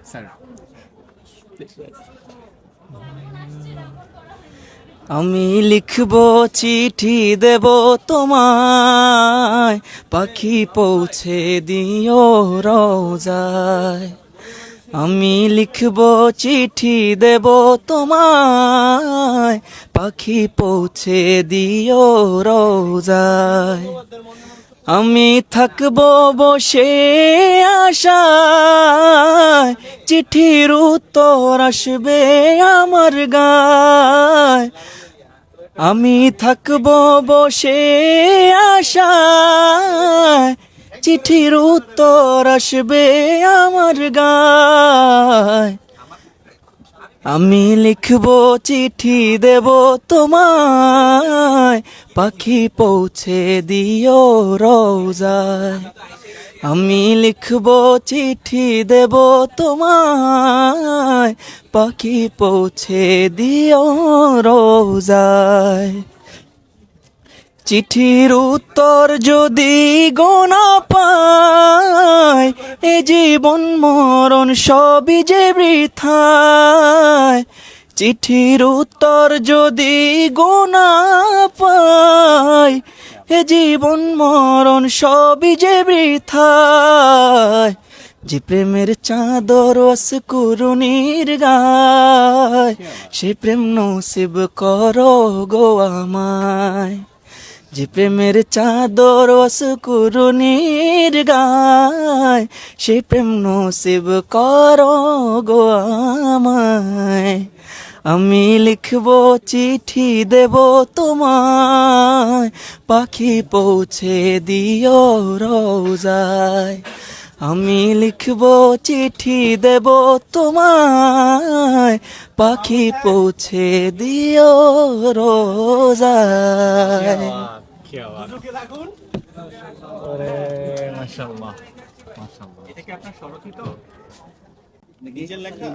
Sir আমি লিখব চিঠি দেব তোমায়, পাখি পৌঁছে দিও রোজায়। আমি লিখব চিঠি দেব তোমায়, পাখি পৌঁছে দিও রোজায়। আমি থাকব বসে আশায়, চিঠির উত্তর আসবে আমার গায়। আমি থাকব বসে আশায়, চিঠির উত্তর আসবে আমার গায়। আমি লিখব চিঠি দেব তোমায়, পাখি পৌঁছে দিও রোজায়। আমি লিখব চিঠি দেব তোমায়, পাখি পৌঁছে দিও রোজায়। চিঠির উত্তর যদি গোনা পায়, এ জীবন মরণ সবই যে বৃথায়। চিঠির উত্তর যদি গোনা পায়, এ জীবন মরণ সবই যে বৃথায়। যে প্রেমের চাদর অস্কুরুনির গায়, সে প্রেম নসিব করো গো আমায়। যে প্রেমের চাদর অস্কুরুনির গায়, সে প্রেম নসিব করো গো আমায়। আমি লিখব চিঠি দেব তোমায়, পাখি পৌঁছে দিও রোজায়। আমি লিখব চিঠি দেব তোমায়, পাখি পৌঁছে দিও রোজায়। মাশাআল্লাহ মাশাআল্লাহ। এটা কি আপনার স্বরচিত নিজের লেখা?